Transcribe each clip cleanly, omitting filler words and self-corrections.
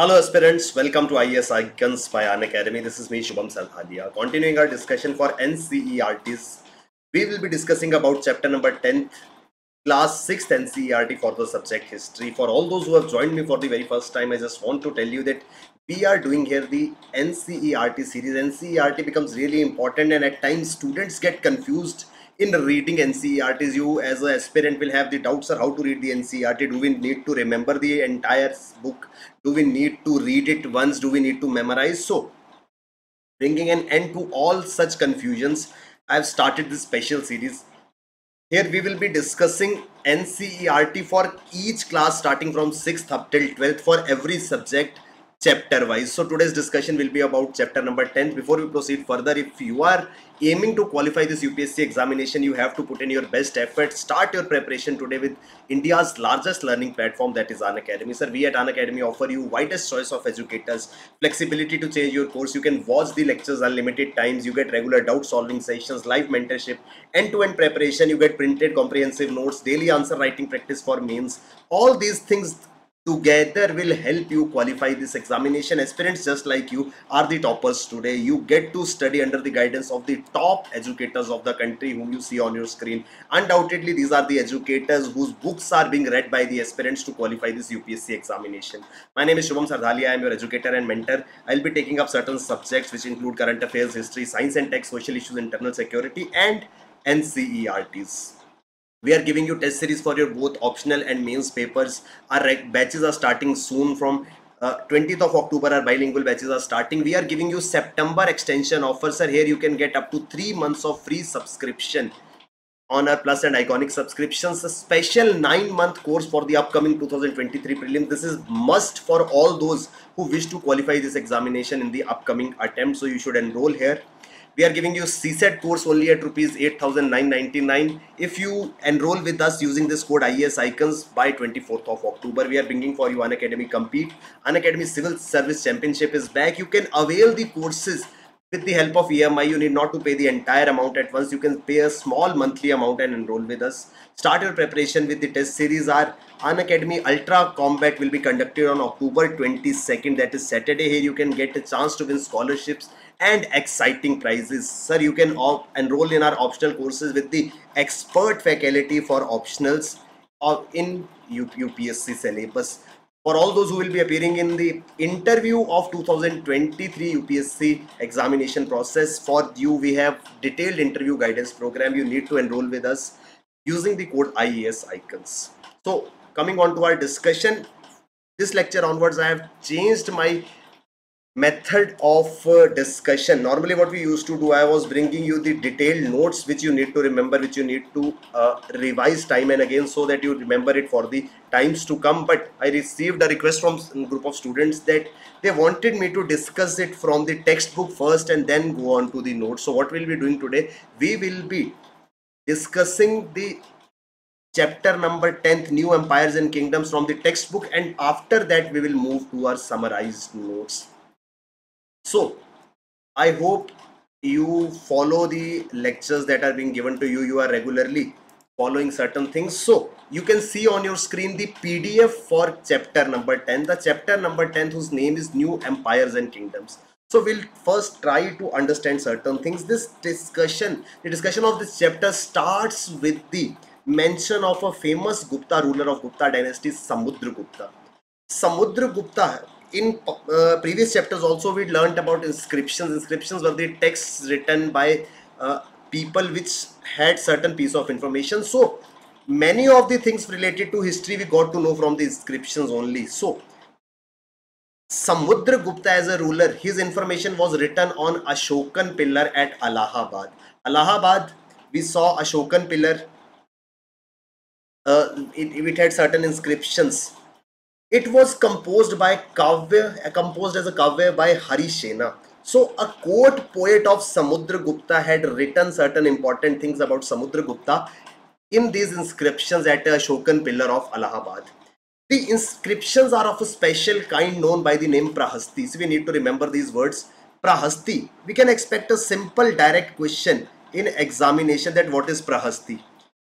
Hello aspirants, welcome to IAS Icons by Unacademy. This is me Shubham Sardhalia. Continuing our discussion for NCERTs, we will be discussing about chapter number 10, class 6th NCERT for the subject history. For all those who have joined me for the very first time, I just want to tell you that we are doing here the NCERT series. NCERT becomes really important and at times students get confused in reading NCERTs. You as an aspirant will have the doubts on how to read the NCERT. Do we need to remember the entire book? Do we need to read it once? Do we need to memorize? So bringing an end to all such confusions, I have started this special series. Here we will be discussing NCERT for each class starting from 6th up till 12th for every subject chapter wise. So today's discussion will be about chapter number 10. Before we proceed further, if you are aiming to qualify this UPSC examination, you have to put in your best effort. Start your preparation today with India's largest learning platform, that is Unacademy. Sir, we at Unacademy offer you widest choice of educators, flexibility to change your course. You can watch the lectures unlimited times. You get regular doubt solving sessions, live mentorship, end-to-end preparation. You get printed comprehensive notes, daily answer writing practice for mains. All these things together will help you qualify this examination. Aspirants just like you are the toppers today. You get to study under the guidance of the top educators of the country whom you see on your screen. Undoubtedly, these are the educators whose books are being read by the aspirants to qualify this UPSC examination. My name is Shubham Sardhalia. I am your educator and mentor. I'll be taking up certain subjects which include current affairs, history, science and tech, social issues, internal security and NCERTs. We are giving you test series for your both optional and mains papers. Our batches are starting soon from 20th of October. Our bilingual batches are starting. We are giving you September extension offer. Sir, here you can get up to 3 months of free subscription on our plus and iconic subscriptions. A special 9-month course for the upcoming 2023 prelims. This is must for all those who wish to qualify this examination in the upcoming attempt. So you should enroll here. We are giving you CSET course only at rupees 8,999. If you enroll with us using this code IAS Icons by 24th of October, we are bringing for you Unacademy Compete. Unacademy Civil Service Championship is back. You can avail the courses with the help of EMI. You need not to pay the entire amount at once. You can pay a small monthly amount and enroll with us. Start your preparation with the test series. Our Unacademy Ultra Combat will be conducted on October 22nd. That is Saturday. Here you can get a chance to win scholarships and exciting prizes. Sir, you can enroll in our optional courses with the expert faculty for optionals in UPSC syllabus. For all those who will be appearing in the interview of 2023 UPSC examination process, for you we have detailed interview guidance program. You need to enroll with us using the code IAS Icons. So coming on to our discussion, this lecture onwards I have changed my method of discussion. Normally what we used to do, I was bringing you the detailed notes which you need to remember, which you need to revise time and again so that you remember it for the times to come. But I received a request from a group of students that they wanted me to discuss it from the textbook first and then go on to the notes. So what we'll be doing today, we will be discussing the chapter number 10th, New Empires and Kingdoms, from the textbook, and after that we will move to our summarized notes. So I hope you follow the lectures that are being given to you. You are regularly following certain things. So you can see on your screen the PDF for chapter number 10. The chapter number 10 whose name is New Empires and Kingdoms. So we'll first try to understand certain things. The discussion of this chapter starts with the mention of a famous Gupta ruler of Gupta dynasty, Samudragupta. Samudragupta. In previous chapters also we learned about inscriptions. Inscriptions were the texts written by people which had certain piece of information. So many of the things related to history we got to know from the inscriptions only. So Samudragupta as a ruler, his information was written on Ashokan pillar at Allahabad. Allahabad, we saw Ashokan pillar. It had certain inscriptions. It was composed as a kavya by Harishena. So a court poet of Samudragupta had written certain important things about Samudragupta in these inscriptions at a Ashokan pillar of Allahabad. The inscriptions are of a special kind known by the name Prahasti. So we need to remember these words. Prahasti. We can expect a simple direct question in examination that what is Prahasti.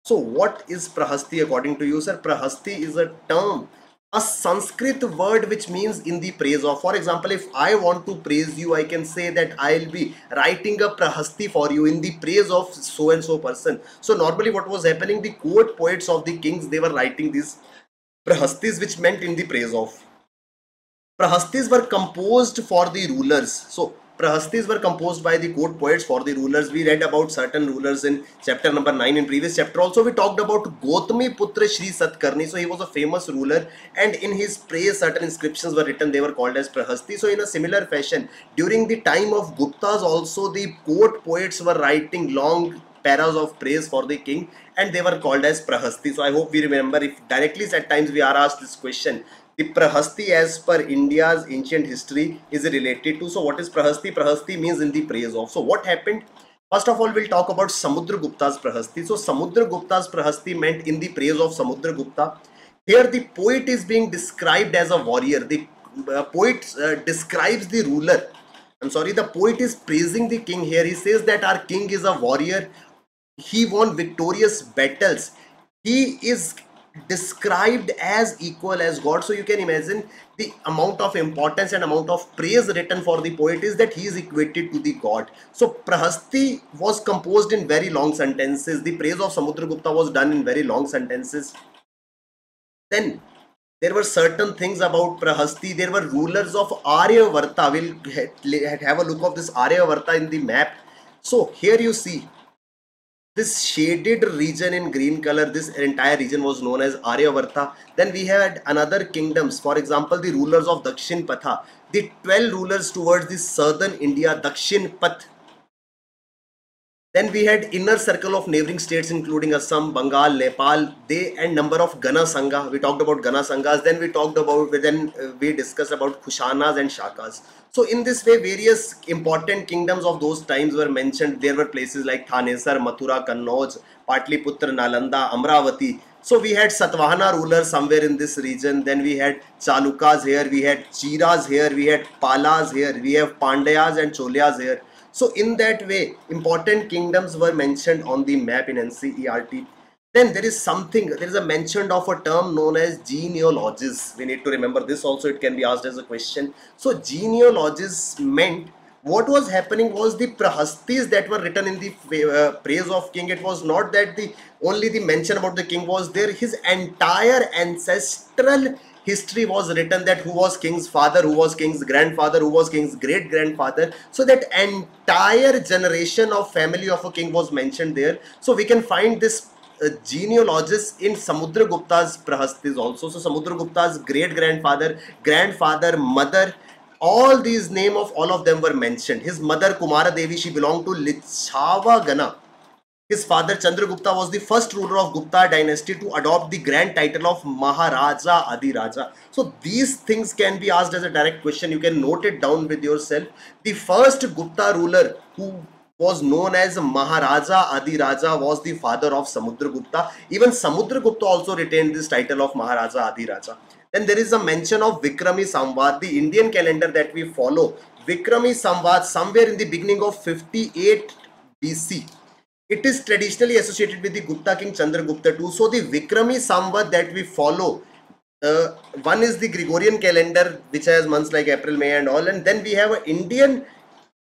So what is Prahasti according to you, sir? Prahasti is a term a Sanskrit word which means in the praise of. For example, if I want to praise you, I can say that I'll be writing a prahasti for you in the praise of so and so person. So normally what was happening, the court poets of the kings, they were writing these prahastis which meant in the praise of. Prahastis were composed for the rulers. So Prahastis were composed by the court poets for the rulers. We read about certain rulers in chapter number 9. In previous chapter also we talked about Gotami Putra Shri Satkarni. So he was a famous ruler, and in his praise certain inscriptions were written. They were called as Prahasti. So in a similar fashion, during the time of Guptas also, the court poets were writing long paras of praise for the king, and they were called as Prahasti. So I hope we remember. If directly at times we are asked this question, the Prahasti as per India's ancient history is related to. So what is Prahasti? Prahasti means in the praise of. So what happened? First of all, we'll talk about Samudragupta's Prahasti. So Samudragupta's Prahasti meant in the praise of Samudragupta. Here the poet is being described as a warrior. The poet describes the ruler. I'm sorry, the poet is praising the king here. He says that our king is a warrior. He won victorious battles. He is described as equal as God. So you can imagine the amount of importance and amount of praise written for the poet is that he is equated to the God. So Prahasti was composed in very long sentences. The praise of Samudragupta was done in very long sentences. Then there were certain things about Prahasti. There were rulers of Aryavarta. We'll have a look of this Aryavarta in the map. So here you see this shaded region in green color. This entire region was known as Aryavarta. Then we had another kingdoms, for example the rulers of Dakshin Patha, the 12 rulers towards the southern India, Dakshin Path. Then we had inner circle of neighboring states including Assam, Bengal, Nepal, they and number of Gana Sangha. We talked about Gana Sanghas. Then we discussed about Kushanas and Shakas. So in this way, various important kingdoms of those times were mentioned. There were places like Thanesar, Mathura, Kannauj, Patliputra, Nalanda, Amravati. So we had Satvahana rulers somewhere in this region. Then we had Chalukas here, we had Chiras here, we had Palas here, we have Pandyas and Cholyas here. So in that way, important kingdoms were mentioned on the map in NCERT. Then there is a mention of a term known as genealogies. We need to remember this also, it can be asked as a question. So genealogies meant what was happening was the prahastis that were written in the praise of king. It was not that only the mention about the king was there. His entire ancestral history was written, that who was king's father, who was king's grandfather, who was king's great grandfather. So that entire generation of family of a king was mentioned there. So we can find this genealogists in Samudragupta's prahastis also. So Samudragupta's great grandfather, grandfather, mother, all these name of all of them were mentioned. His mother Kumara Devi, she belonged to Lichhava Gana. His father Chandragupta was the first ruler of Gupta dynasty to adopt the grand title of Maharaja Adiraja. So these things can be asked as a direct question. You can note it down with yourself. The first Gupta ruler who was known as Maharaja Adiraja was the father of Samudragupta. Even Samudragupta also retained this title of Maharaja Adiraja. Then there is a mention of Vikrami Samvat, the Indian calendar that we follow. Vikrami Samvat, somewhere in the beginning of 58 BC. It is traditionally associated with the Gupta king Chandragupta II. So the Vikrami Samvat that we follow, one is the Gregorian calendar which has months like April, May and all, and then we have an Indian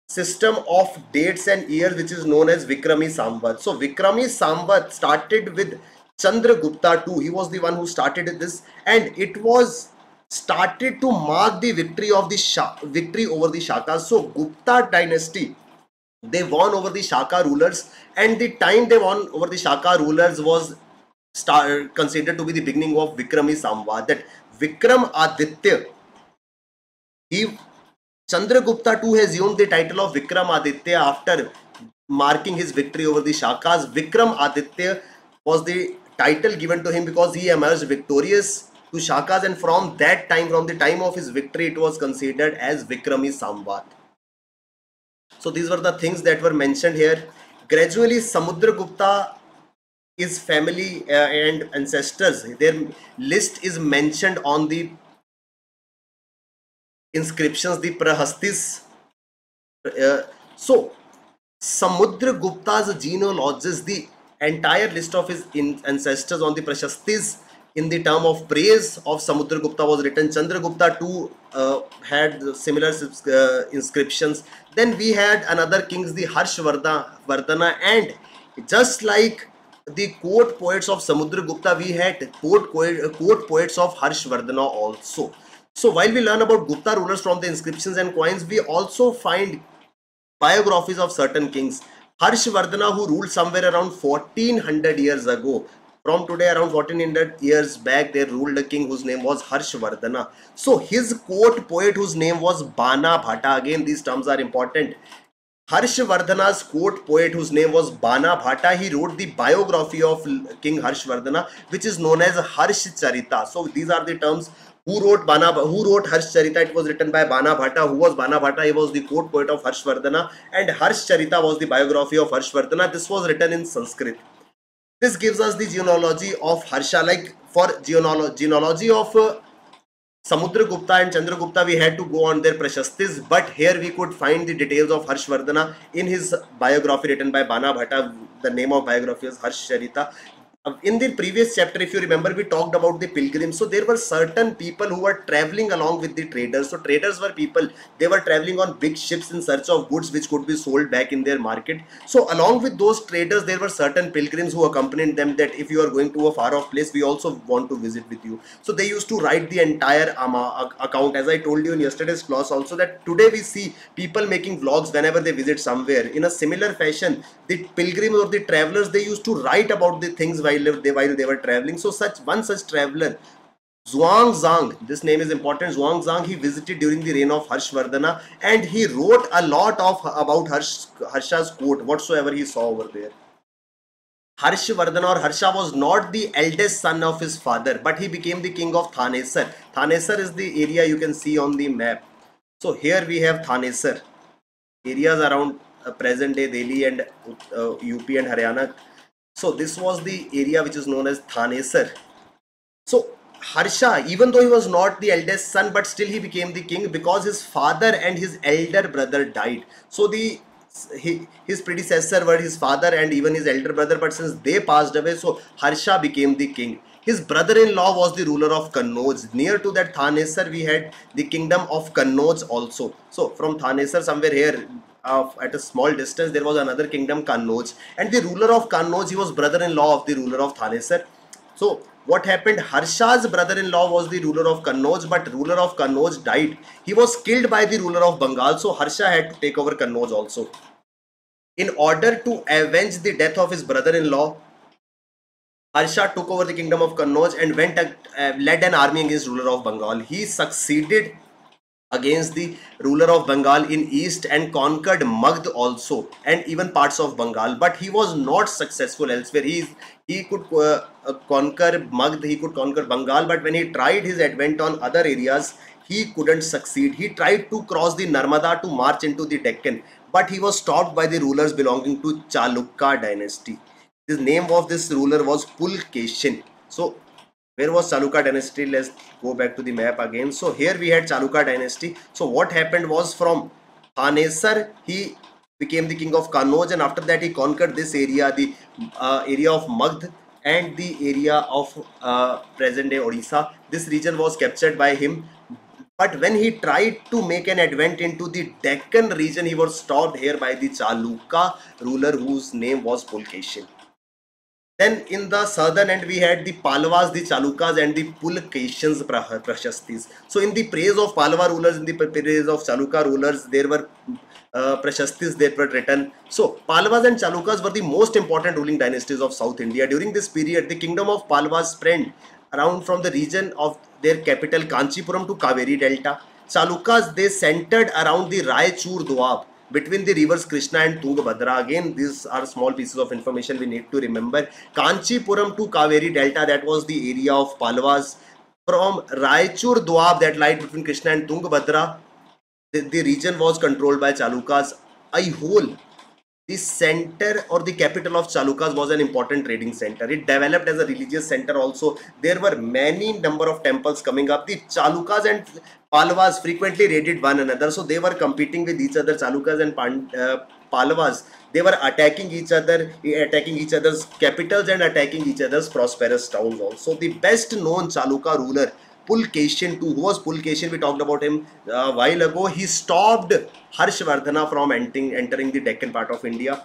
system of dates and years which is known as Vikrami Samvat. So Vikrami Samvat started with Chandragupta II. He was the one who started this, and it was started to mark the victory of the victory over the Shakas. So Gupta dynasty, they won over the Shaka rulers, and the time they won over the Shaka rulers was considered to be the beginning of Vikrami Samvat. That Vikram Aditya, Chandragupta II has assumed the title of Vikram Aditya after marking his victory over the Shakas. Vikram Aditya was the title given to him because he emerged victorious to Shakas, and from that time, from the time of his victory, it was considered as Vikrami Samvat. So these were the things that were mentioned here. Gradually, Samudragupta, his family and ancestors, their list is mentioned on the inscriptions, the Prahastis. So Samudragupta's genealogies, the entire list of his ancestors on the Prahastis in the term of praise of Samudragupta was written. Chandragupta too had similar inscriptions. Then we had another kings, the Harshvardhana, and just like the court poets of Samudragupta, we had court poets of Harshvardhana also. So while we learn about Gupta rulers from the inscriptions and coins, we also find biographies of certain kings. Harshvardhana, who ruled somewhere around 1400 years ago. From today, around 1400 years back, they ruled a king whose name was Harshvardhana. So his court poet, whose name was Bana Bhatta, again these terms are important. Harshvardhana's court poet, whose name was Bana Bhatta, he wrote the biography of King Harshvardhana, which is known as Harshcharita. So these are the terms. Who wrote Harshcharita? It was written by Bana Bhatta. Who was Bana Bhatta? He was the court poet of Harshvardhana, and Harshcharita was the biography of Harshvardhana. This was written in Sanskrit. This gives us the genealogy of Harsha. Like for genealogy of Samudragupta and Chandragupta, we had to go on their prashastis, but here we could find the details of Harshvardhana in his biography written by Bana Bhatta. The name of biography is Harshcharita. In the previous chapter, if you remember, we talked about the pilgrims. So there were certain people who were traveling along with the traders. So traders were people, they were traveling on big ships in search of goods which could be sold back in their market. So along with those traders, there were certain pilgrims who accompanied them, that if you are going to a far off place, we also want to visit with you. So they used to write the entire account. As I told you in yesterday's class also, that today we see people making vlogs whenever they visit somewhere. In a similar fashion, the pilgrims or the travelers, they used to write about the things while they were traveling. So one such traveler, Zhuangzang, this name is important. Zhuangzang, he visited during the reign of Harshvardhana, and he wrote a lot about Harsha's court, whatsoever he saw over there. Harshvardhana or Harsha was not the eldest son of his father, but he became the king of Thanesar. Thanesar is the area you can see on the map. So here we have Thanesar, areas around present day Delhi and UP and Haryana. So this was the area which is known as Thanesar. So Harsha, even though he was not the eldest son, but still he became the king because his father and his elder brother died. So his predecessor were his father and even his elder brother, but since they passed away, so Harsha became the king. His brother-in-law was the ruler of Kannauj. Near to that Thanesar, we had the kingdom of Kannauj also. So from Thanesar, somewhere here, at a small distance, there was another kingdom, Kannauj, and the ruler of Kannauj, he was brother-in-law of the ruler of Thanesar. So what happened? Harsha's brother-in-law was the ruler of Kannauj, but ruler of Kannauj died. He was killed by the ruler of Bengal, so Harsha had to take over Kannauj also. In order to avenge the death of his brother-in-law, Harsha took over the kingdom of Kannauj and led an army against ruler of Bengal. He succeeded against the ruler of Bengal in east and conquered Magध also and even parts of Bengal, but he was not successful elsewhere. He could conquer Magध, he could conquer Bengal, but when he tried his advent on other areas, he couldn't succeed. He tried to cross the Narmada to march into the Deccan, but he was stopped by the rulers belonging to Chalukya dynasty. The name of this ruler was Pulkeshin. So where was Chalukya dynasty? Let's go back to the map again. So here we had Chalukya dynasty. So what happened was, from Thanesar, he became the king of Kannauj, and after that he conquered this area, the area of Magध and the area of present day Odisha. This region was captured by him. But when he tried to make an advent into the Deccan region, he was stopped here by the Chalukya ruler whose name was Pulkeshin. Then in the southern end, we had the Palwas, the Chalukyas and the Pulkeshins prashastis. So in the praise of Palwa rulers, in the praise of Chalukya rulers, there were prashastis that were written. So Palwas and Chalukyas were the most important ruling dynasties of South India. During this period, the kingdom of Palwas spread around from the region of their capital Kanchipuram to Kaveri Delta. Chalukyas, they centered around the Raichur Doab between the rivers Krishna and Tungabhadra. Again, these are small pieces of information we need to remember. Kanchipuram to Kaveri Delta, that was the area of Palwas. From Raichur Doab, that lied between Krishna and Tungabhadra, the region was controlled by Chalukyas. The the center or the capital of Chalukyas was an important trading center. It developed as a religious center also. There were many number of temples coming up. The Chalukyas and Pallavas frequently raided one another, so they were competing with each other. Chalukyas and Pallavas, they were attacking each other, attacking each other's capitals and attacking each other's prosperous towns also. The best known Chalukya ruler, Pulkeshin II, who was Pulkeshin, we talked about him a while ago. He stopped Harshvardhana from entering the Deccan part of India,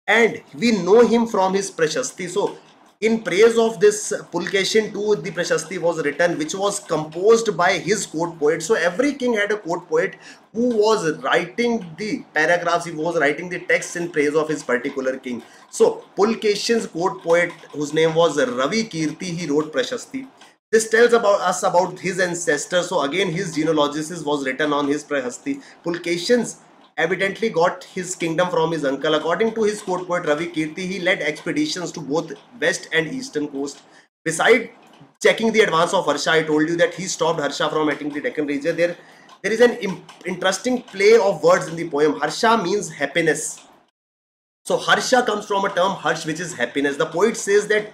and we know him from his Prashasti. So in praise of this Pulkeshin II, the Prashasti was written, which was composed by his court poet. So every king had a court poet who was writing the paragraphs, he was writing the texts in praise of his particular king. So Pulkeshin's court poet, whose name was Ravi Kirti, he wrote Prashasti. This tells us about his ancestors. So again, his genealogy was written on his Prashasti. Pulkeshin's evidently got his kingdom from his uncle. According to his court poet Ravi Kirti, he led expeditions to both west and eastern coast. Beside checking the advance of Harsha, I told you that he stopped Harsha from entering the Deccan region. There is an interesting play of words in the poem. Harsha means happiness. So Harsha comes from a term Harsh, which is happiness. The poet says that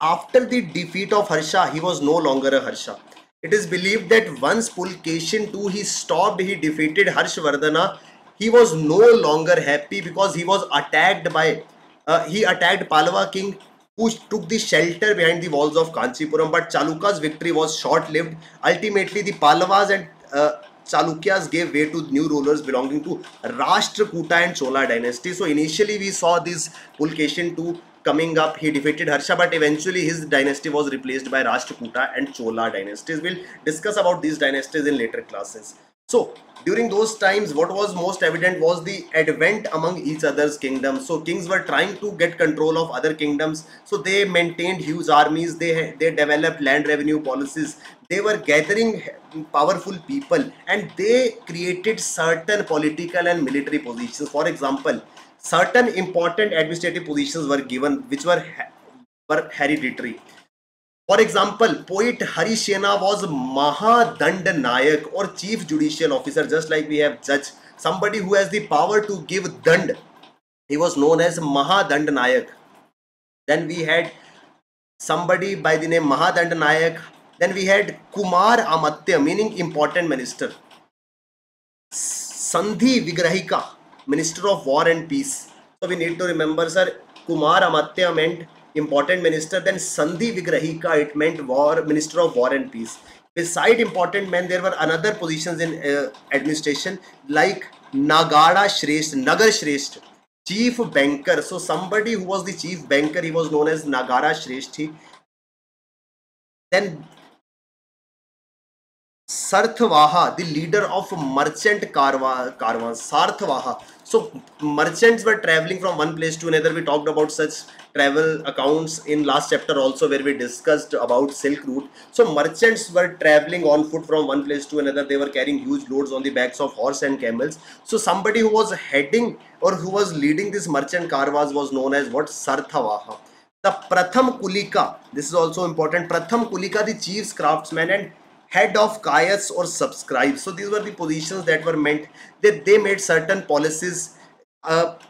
after the defeat of Harsha, he was no longer a Harsha. It is believed that once Pulkeshin II, he defeated Harshvardhana, he was no longer happy because he was attacked by, he attacked Pallava king who took the shelter behind the walls of Kanchipuram. But Chalukya's victory was short-lived. Ultimately, the Pallavas and Chalukyas gave way to new rulers belonging to Rashtrakuta and Chola dynasty. So initially we saw this Pulkeshin II coming up. He defeated Harsha, but eventually his dynasty was replaced by Rashtrakuta and Chola dynasties. We'll discuss about these dynasties in later classes. So during those times, what was most evident was the advent among each other's kingdoms. So kings were trying to get control of other kingdoms. So they maintained huge armies. They developed land revenue policies. They were gathering powerful people, and they created certain political and military positions. For example, certain important administrative positions were given, which were hereditary. For example, poet Harisena was Mahadand Nayak or Chief Judicial Officer, just like we have judge, somebody who has the power to give dand. He was known as Mahadand Nayak. Then we had somebody by the name Mahadand Nayak. Then we had Kumar Amatya, meaning important minister. Sandhi Vigrahika, Minister of War and Peace. So we need to remember, sir, Kumar Amatya meant important minister, then Sandhi Vigrahika, it meant Minister of War and Peace. Beside important men, there were another positions in administration like Nagar Shrestha, Chief Banker. So somebody who was the chief banker, he was known as Nagara Shrestha. Then Sarthvaha, the leader of merchant caravans, Sarthvaha. So merchants were traveling from one place to another. We talked about such travel accounts in last chapter also, where we discussed about Silk Route. So merchants were traveling on foot from one place to another. They were carrying huge loads on the backs of horse and camels. So somebody who was heading or who was leading this merchant caravans was known as what? Sarthvaha. The Pratham Kulika, this is also important. Pratham Kulika, the chief craftsman and head of Kayas or subscribe. So these were the positions that were meant that they made certain policies.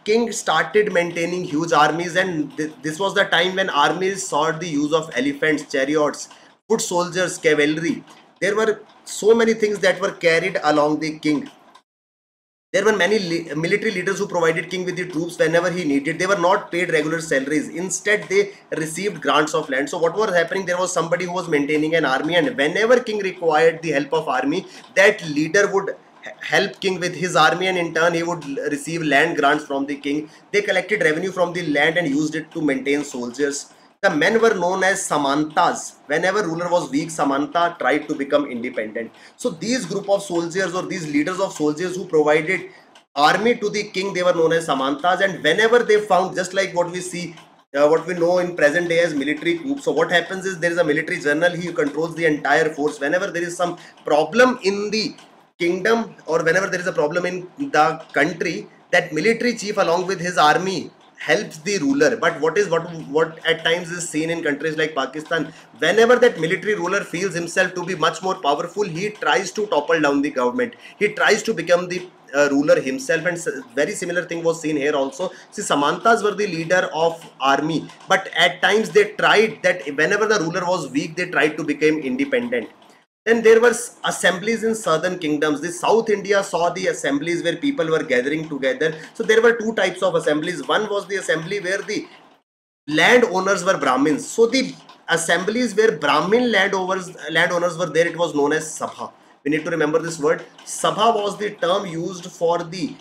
King started maintaining huge armies, and this was the time when armies sought the use of elephants, chariots, foot soldiers, cavalry. There were so many things that were carried along the king. There were many military leaders who provided king with the troops whenever he needed. They were not paid regular salaries. Instead, they received grants of land. So what was happening? There was somebody who was maintaining an army, and whenever king required the help of army, that leader would help king with his army, and in turn he would receive land grants from the king. They collected revenue from the land and used it to maintain soldiers. The men were known as Samantas. Whenever ruler was weak, Samanta tried to become independent. So these group of soldiers or these leaders of soldiers who provided army to the king, they were known as Samantas. And whenever they found, just like what we see, what we know in present day as military coup. So what happens is there is a military general, he controls the entire force. Whenever there is some problem in the kingdom or whenever there is a problem in the country, that military chief along with his army helps the ruler. But what at times is seen in countries like Pakistan, whenever that military ruler feels himself to be much more powerful, he tries to topple down the government. He tries to become the ruler himself, and very similar thing was seen here also. See, Samantas were the leader of army, but at times they tried that whenever the ruler was weak, they tried to become independent. Then there were assemblies in southern kingdoms. The South India saw the assemblies where people were gathering together. So there were two types of assemblies. One was the assembly where the landowners were Brahmins. So the assemblies where Brahmin landowners were there, it was known as Sabha. We need to remember this word. Sabha was the term used for the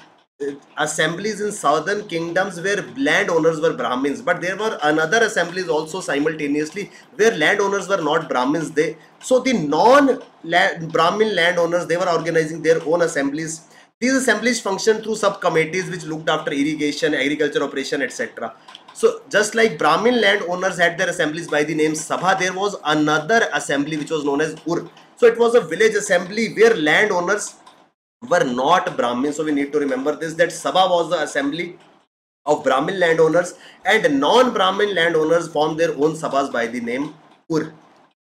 assemblies in southern kingdoms where landowners were Brahmins, but there were another assemblies also simultaneously where landowners were not Brahmins. So the non-Brahmin landowners, they were organizing their own assemblies. These assemblies functioned through sub-committees which looked after irrigation, agriculture operation, etc. So just like Brahmin landowners had their assemblies by the name Sabha, there was another assembly which was known as Ur. So it was a village assembly where landowners were not Brahmins. So we need to remember this, that Sabha was the assembly of Brahmin landowners, and non-Brahmin landowners formed their own Sabhas by the name Ur.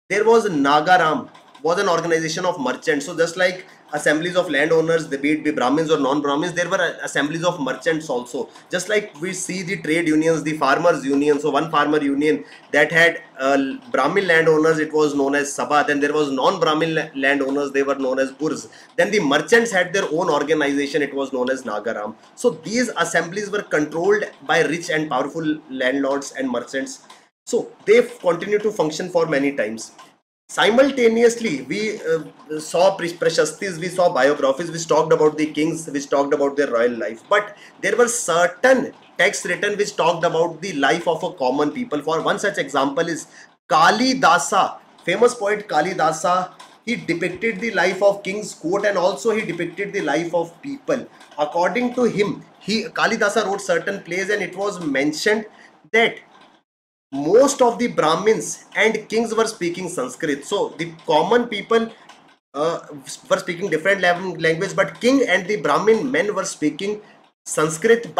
There was Nagaram, was an organization of merchants. So just like assemblies of landowners, be it be Brahmins or non-Brahmins, there were assemblies of merchants also. Just like we see the trade unions, the farmers union. So one farmer union that had Brahmin landowners, it was known as Sabha. Then there was non-Brahmin landowners, they were known as Urs. Then the merchants had their own organization, it was known as Nagaram. So these assemblies were controlled by rich and powerful landlords and merchants. So they continue to function for many times. Simultaneously, we saw prashastis, we saw biographies, which talked about the kings, which talked about their royal life. But there were certain texts written which talked about the life of a common people. For one such example is Kalidasa, famous poet Kalidasa. He depicted the life of king's court, and also he depicted the life of people. According to him, Kalidasa wrote certain plays, and it was mentioned that most of the Brahmins and kings were speaking Sanskrit. So the common people were speaking different language, but king and the Brahmin men were speaking Sanskrit,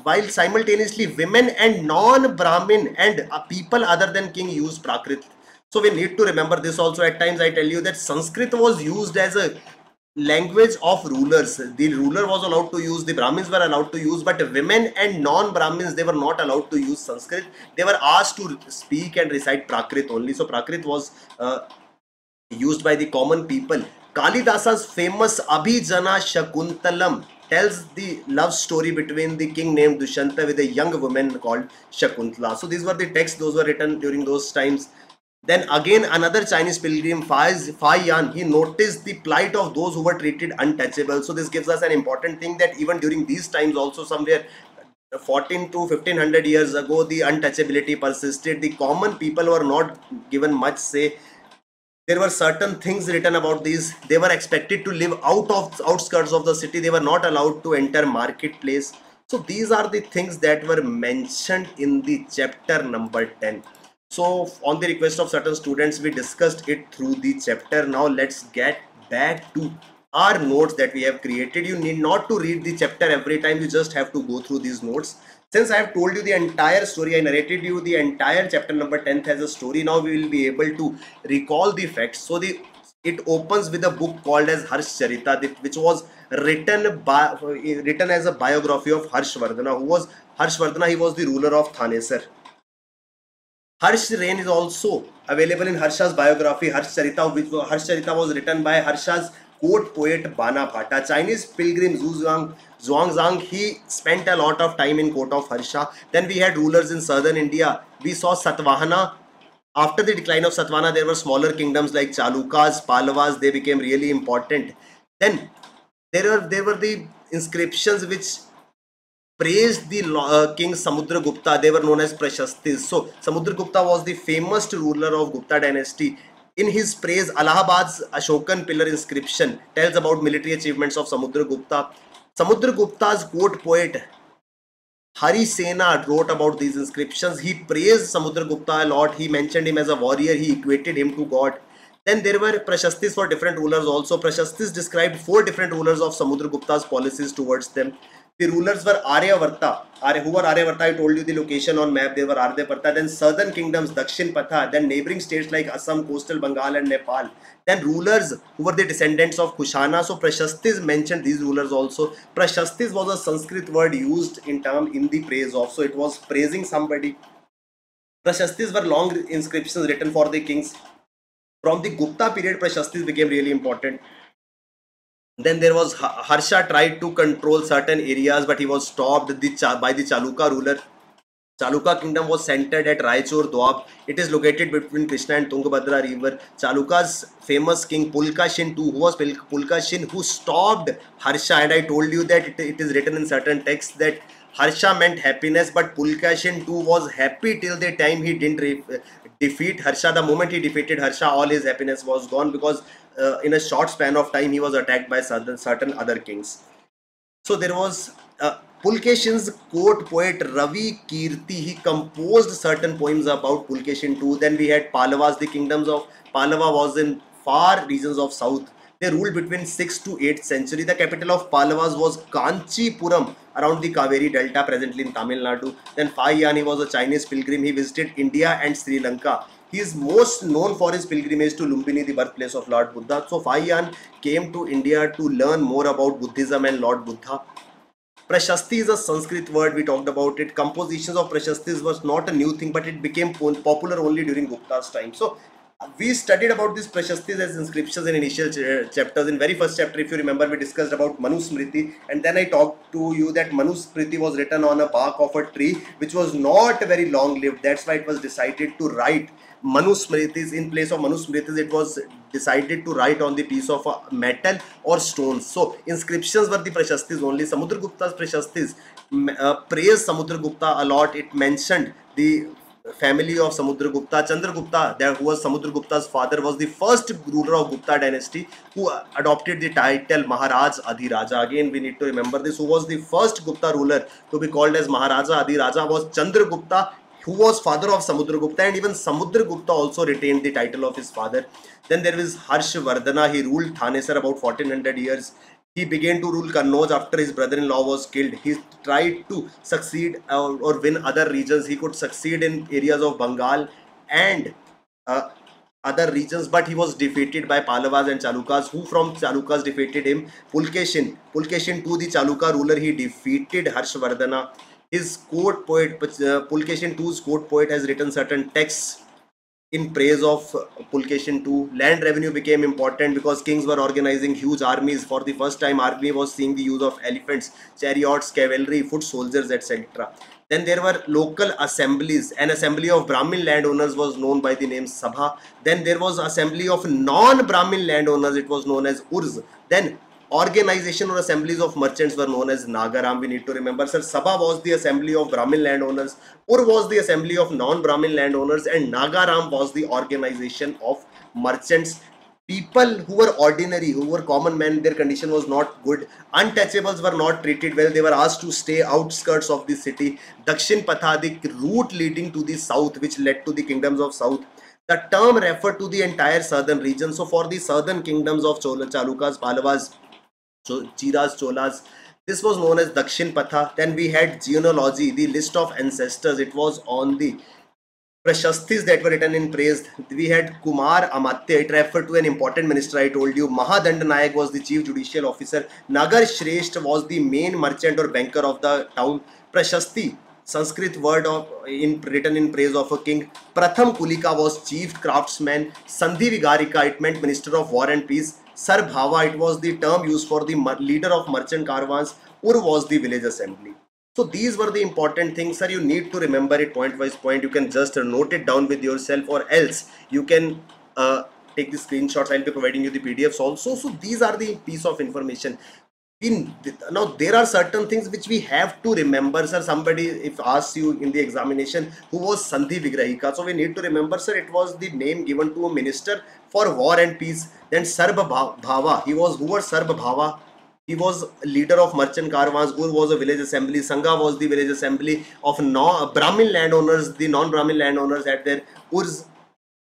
while simultaneously women and non-Brahmin and people other than king used Prakrit. So we need to remember this also. At times I tell you that Sanskrit was used as a language of rulers. The ruler was allowed to use, the Brahmins were allowed to use, but women and non-Brahmins, they were not allowed to use Sanskrit. They were asked to speak and recite Prakrit only. So Prakrit was used by the common people. Kalidasa's famous Abhijana Shakuntalam tells the love story between the king named Dushanta with a young woman called Shakuntala. So these were the texts, those were written during those times. Then again another Chinese pilgrim, Fa Yan, he noticed the plight of those who were treated untouchable. So this gives us an important thing, that even during these times also, somewhere 14 to 1500 years ago, the untouchability persisted. The common people were not given much say. There were certain things written about these. They were expected to live out of outskirts of the city. They were not allowed to enter marketplace. So these are the things that were mentioned in the chapter number 10. So on the request of certain students, we discussed it through the chapter. Now let's get back to our notes that we have created. You need not to read the chapter every time, you just have to go through these notes. Since I have told you the entire story, I narrated you the entire chapter number 10 as a story. Now we will be able to recall the facts. So it opens with a book called as Harsh Charita, which was written as a biography of Harshvardhana. Who was Harshvardhana? He was the ruler of Thanesar. Harsh reign is also available in Harsha's biography, Harsh Charita, which Harsh Charita was written by Harsha's court poet Bana Bhatta. Chinese pilgrim Zhuangzang, he spent a lot of time in court of Harsha. Then we had rulers in southern India. We saw Satvahana. After the decline of Satvahana, there were smaller kingdoms like Chalukyas, Pallavas. They became really important. Then there were the inscriptions which praised the king Samudragupta. They were known as prashastis. So Samudragupta was the famous ruler of Gupta dynasty. In his praise, Allahabad's Ashokan pillar inscription tells about military achievements of Samudragupta. Samudragupta's court poet Hari Sena wrote about these inscriptions. He praised Samudragupta a lot. He mentioned him as a warrior. He equated him to God. Then there were prashastis for different rulers also. Prashastis described 4 different rulers of Samudragupta's policies towards them. The rulers were Aryavarta. Who were Aryavarta? I told you the location on map. They were Aryavarta. Then southern kingdoms, Dakshin Patha. Then neighboring states like Assam, coastal Bengal and Nepal. Then rulers who were the descendants of Kushana. So Prashastis mentioned these rulers also. Prashastis was a Sanskrit word used in the praise of. So it was praising somebody. Prashastis were long inscriptions written for the kings. From the Gupta period, Prashastis became really important. Then there was Harsha tried to control certain areas, but he was stopped by the Chalukya ruler. Chalukya kingdom was centered at Raichur Doab. It is located between Krishna and Tungabhadra river. Chalukya's famous king Pulkashin II, who was Pulkashin, who stopped Harsha. And I told you that it is written in certain texts that Harsha meant happiness, but Pulkashin II was happy till the time he didn't defeat Harsha. The moment he defeated Harsha, all his happiness was gone, because in a short span of time he was attacked by certain other kings. So there was Pulkeshin's court poet Ravi Kirti. He composed certain poems about Pulkeshin too. Then we had Pallavas. The kingdoms of Pallava was in far regions of south. They ruled between 6th to 8th century. The capital of Pallavas was Kanchipuram, around the Kaveri Delta, presently in Tamil Nadu. Then Fayan, he was a Chinese pilgrim. He visited India and Sri Lanka. He is most known for his pilgrimage to Lumbini, the birthplace of Lord Buddha. So Fayan came to India to learn more about Buddhism and Lord Buddha. Prashasti is a Sanskrit word, we talked about it. Compositions of Prashastis was not a new thing, but it became popular only during Gupta's time. So we studied about these Prashastis as inscriptions in initial chapters. In very first chapter, if you remember, we discussed about Manu Smriti, and then I talked to you that Manu Smriti was written on a bark of a tree, which was not very long lived. That's why it was decided to write Manu Smritis. In place of Manu Smritis, it was decided to write on the piece of metal or stones. So inscriptions were the Prashastis only. Samudragupta's Prashastis praised Samudragupta a lot. It mentioned the family of Samudragupta. Chandragupta, who was Samudragupta's father, was the first ruler of Gupta dynasty who adopted the title Maharaj Adhiraja. Again, we need to remember this. Who was the first Gupta ruler to be called as Maharaja Adhiraja was Chandragupta, who was father of Samudragupta, and even Samudragupta also retained the title of his father. Then there is Harshvardhana. He ruled Thanesar about 1400 years. He began to rule Kannauj after his brother-in-law was killed. He tried to succeed or win other regions. He could succeed in areas of Bengal and other regions, but he was defeated by Pallavas and Chalukyas. Who from Chalukyas defeated him? Pulkeshin II, the Chalukya ruler. He defeated Harshvardhana. His court poet, Pulkeshin II's court poet, has written certain texts in praise of Pulkeshin II. Land revenue became important because kings were organizing huge armies. For the first time, army was seeing the use of elephants, chariots, cavalry, foot soldiers, etc. Then there were local assemblies. An assembly of Brahmin landowners was known by the name Sabha. Then there was assembly of non-Brahmin landowners. It was known as Urz. Then organization or assemblies of merchants were known as Nagaram. We need to remember, sir, Sabha was the assembly of Brahmin landowners, Ur was the assembly of non-Brahmin landowners, and Nagaram was the organization of merchants. People who were ordinary, who were common men, their condition was not good. Untouchables were not treated well. They were asked to stay outskirts of the city. Dakshin Patha, the route leading to the south, which led to the kingdoms of south. The term referred to the entire southern region. So for the southern kingdoms of Chalukyas, Pallavas, Cheras, Cholas, this was known as Dakshin Patha. Then we had genealogy, the list of ancestors. It was on the Prashastis that were written in praise. We had Kumar Amatya. It referred to an important minister. I told you Mahadandanayak was the chief judicial officer. Nagar Shresht was the main merchant or banker of the town. Prashasti, Sanskrit word written in praise of a king. Pratham Kulika was chief craftsman. Sandhi Vigarika, it meant minister of war and peace. Sarbhava, it was the term used for the leader of merchant caravans. Ur was the village assembly. So these were the important things, sir. You need to remember it point by point. You can just note it down with yourself, or else you can take the screenshots. I'll be providing you the PDFs also. So these are the piece of information. Now there are certain things which we have to remember, sir. Somebody if asks you in the examination who was Sandhi Vigrahika, so we need to remember, sir, it was the name given to a minister for war and peace. Then Sarba Bhava, who was Sarba Bhava? He was leader of merchant caravans. Ur was a village assembly. Sangha was the village assembly of Brahmin landowners. The non-Brahmin landowners had their Urs.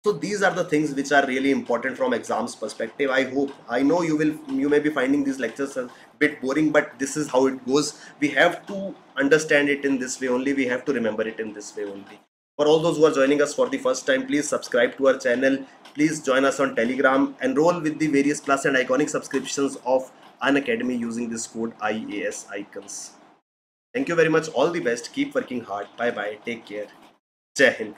So these are the things which are really important from exams perspective. I know you may be finding these lectures bit boring, but this is how it goes. We have to understand it in this way only. We have to remember it in this way only. For all those who are joining us for the first time, please subscribe to our channel. Please join us on Telegram. Enroll with the various plus and iconic subscriptions of Unacademy using this code IAS Icons. Thank you very much. All the best. Keep working hard. Bye bye. Take care. Jai Hind.